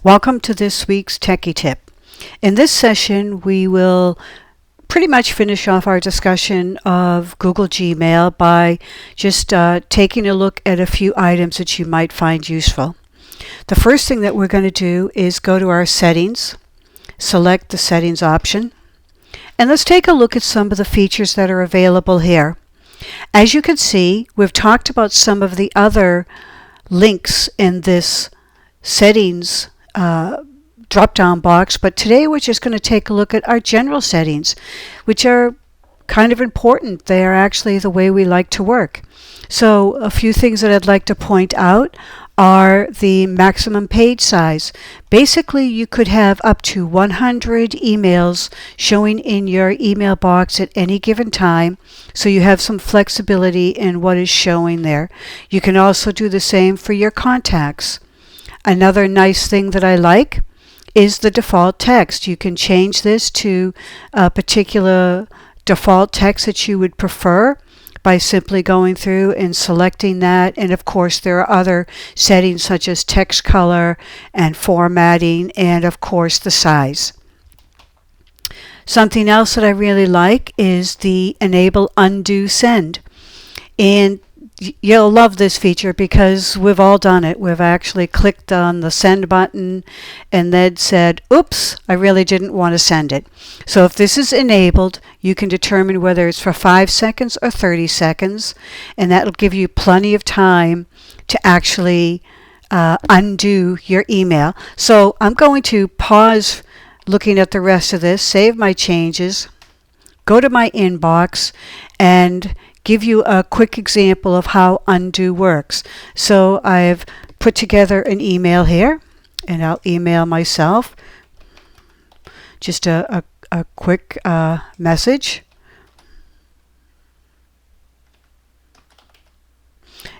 Welcome to this week's Techie Tip. In this session, we will pretty much finish off our discussion of Google Gmail by just taking a look at a few items that you might find useful. The first thing that we're going to do is go to our settings, select the settings option, and let's take a look at some of the features that are available here. As you can see, we've talked about some of the other links in this settings drop-down box, but today we're just going to take a look at our general settings, which are kind of important. They are actually the way we like to work. So a few things that I'd like to point out are the maximum page size. Basically, you could have up to 100 emails showing in your email box at any given time, so you have some flexibility in what is showing there. You can also do the same for your contacts. Another nice thing that I like is the default text. You can change this to a particular default text that you would prefer by simply going through and selecting that. And of course, there are other settings such as text color and formatting, and of course the size. Something else that I really like is the enable undo send. And you'll love this feature because we've all done it. We've actually clicked on the send button and then said, oops, I really didn't want to send it. So if this is enabled, you can determine whether it's for 5 seconds or 30 seconds, and that'll give you plenty of time to actually undo your email. So I'm going to pause looking at the rest of this, save my changes, go to my inbox, and give you a quick example of how undo works. So I've put together an email here, and I'll email myself just a quick message.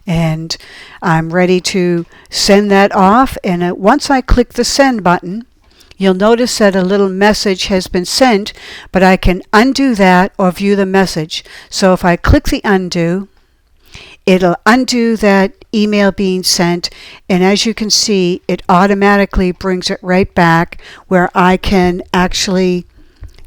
And I'm ready to send that off, and once I click the send button, you'll notice that a little message has been sent, but I can undo that or view the message. So if I click the undo, it'll undo that email being sent, and as you can see, it automatically brings it right back where I can actually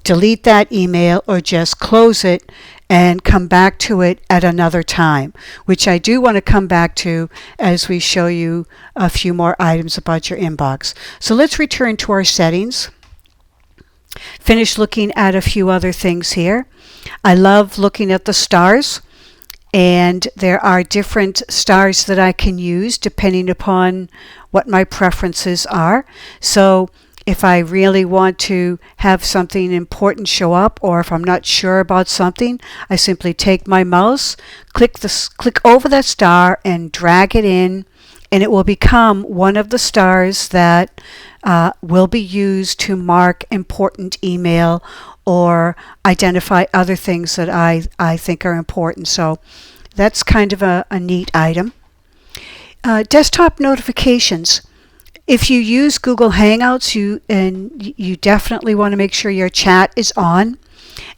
delete that email or just close it and come back to it at another time, which I do want to come back to as we show you a few more items about your inbox. So let's return to our settings. Finish looking at a few other things here. I love looking at the stars, and there are different stars that I can use depending upon what my preferences are. So if I really want to have something important show up, or if I'm not sure about something, I simply take my mouse, click over that star and drag it in, and it will become one of the stars that will be used to mark important email or identify other things that I think are important. So that's kind of a neat item. Desktop notifications. If you use Google Hangouts, you definitely want to make sure your chat is on.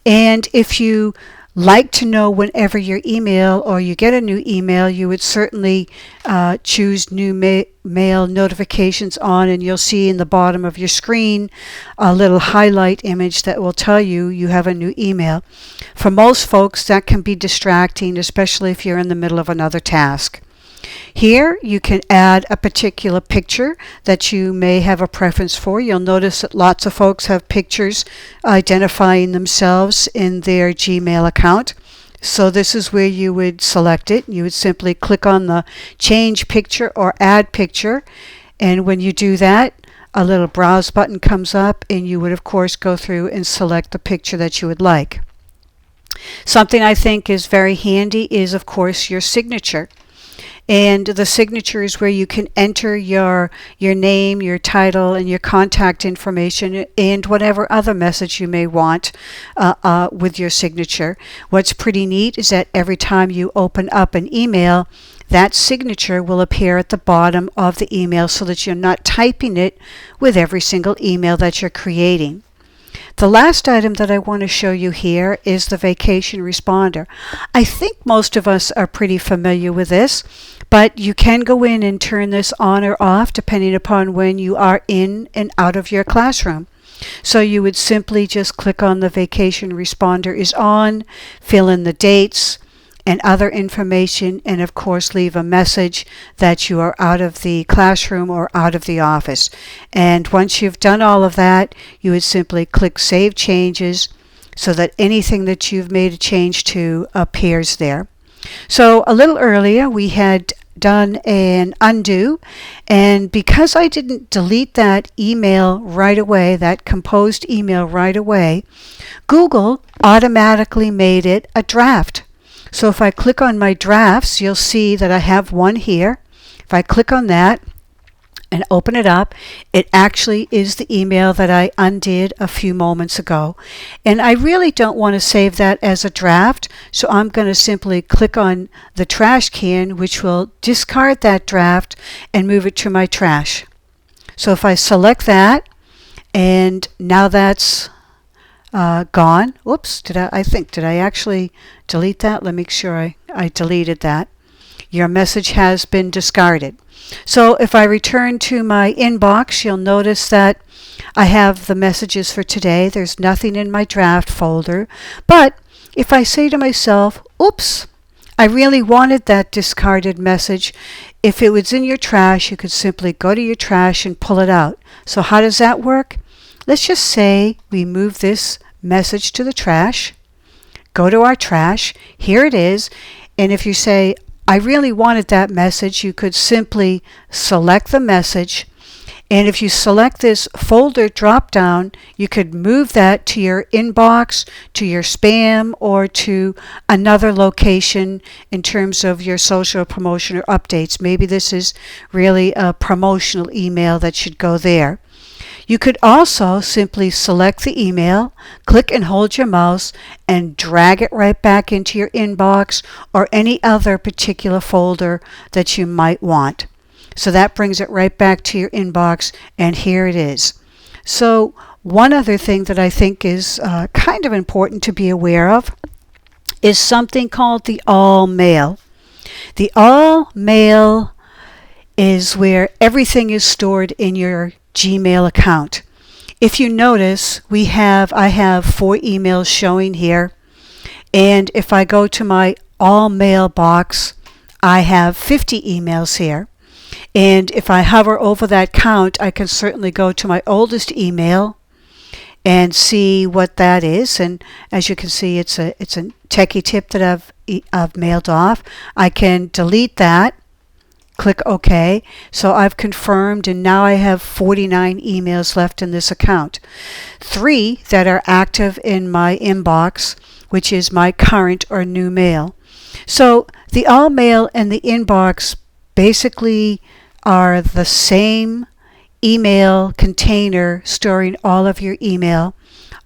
And if you like to know whenever your email or you get a new email, you would certainly choose new mail notifications on, and you'll see in the bottom of your screen a little highlight image that will tell you you have a new email. For most folks, that can be distracting, especially if you're in the middle of another task. Here you can add a particular picture that you may have a preference for. You'll notice that lots of folks have pictures identifying themselves in their Gmail account. So this is where you would select it. You would simply click on the change picture or add picture, and when you do that, a little browse button comes up, and you would of course go through and select the picture that you would like. Something I think is very handy is of course your signature. And the signature is where you can enter your name, your title, and your contact information, and whatever other message you may want with your signature. What's pretty neat is that every time you open up an email, that signature will appear at the bottom of the email so that you're not typing it with every single email that you're creating. The last item that I want to show you here is the vacation responder. I think most of us are pretty familiar with this, But you can go in and turn this on or off depending upon when you are in and out of your classroom. So you would simply just click on the vacation responder is on, fill in the dates and other information, and of course leave a message that you are out of the classroom or out of the office. And once you've done all of that, you would simply click Save Changes so that anything that you've made a change to appears there. So a little earlier we had done an undo, and because I didn't delete that email right away, that composed email right away, Google automatically made it a draft. So if I click on my drafts, you'll see that I have one here. If I click on that and open it up, it actually is the email that I undid a few moments ago. And I really don't want to save that as a draft, so I'm going to simply click on the trash can, which will discard that draft and move it to my trash. So if I select that, and now that's gone. Oops, did I actually delete that? Let me make sure I deleted that. Your message has been discarded. So if I return to my inbox, you'll notice that I have the messages for today. There's nothing in my draft folder. But if I say to myself, oops, I really wanted that discarded message, if it was in your trash, you could simply go to your trash and pull it out. So how does that work? Let's just say we move this message to the trash, go to our trash, here it is, and if you say, I really wanted that message, you could simply select the message, and if you select this folder drop down, you could move that to your inbox, to your spam, or to another location in terms of your social promotion or updates. Maybe this is really a promotional email that should go there. You could also simply select the email, click and hold your mouse, and drag it right back into your inbox or any other particular folder that you might want. So that brings it right back to your inbox, and here it is. So one other thing that I think is kind of important to be aware of is something called the all mail. The all mail is where everything is stored in your Gmail account. If you notice, I have 4 emails showing here, and if I go to my all mail box, I have 50 emails here. And if I hover over that count, I can certainly go to my oldest email and see what that is. And as you can see, it's a techie tip that I've mailed off. I can delete that. Click OK. So I've confirmed, and now I have 49 emails left in this account. 3 that are active in my inbox, which is my current or new mail. So the all mail and the inbox basically are the same email container storing all of your email.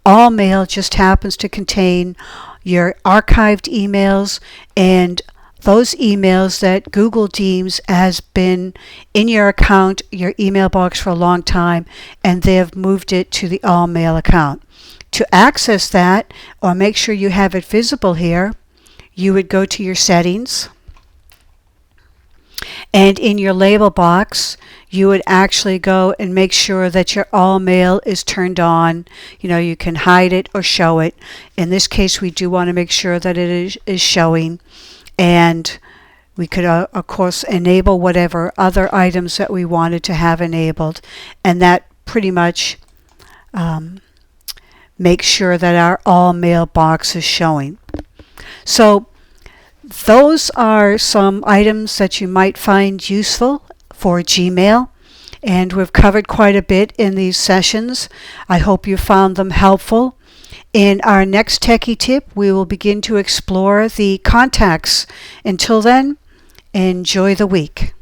All mail just happens to contain your archived emails and those emails that Google deems has been in your account, your email box for a long time, and they have moved it to the all mail account. To access that or make sure you have it visible here, you would go to your settings, and in your label box you would actually go and make sure that your all mail is turned on. You can hide it or show it. In this case, we do want to make sure that it is showing. And we could, of course, enable whatever other items that we wanted to have enabled. And that pretty much makes sure that our all mail box is showing. So those are some items that you might find useful for Gmail. And we've covered quite a bit in these sessions. I hope you found them helpful. In our next techie tip, we will begin to explore the contacts. Until then, enjoy the week.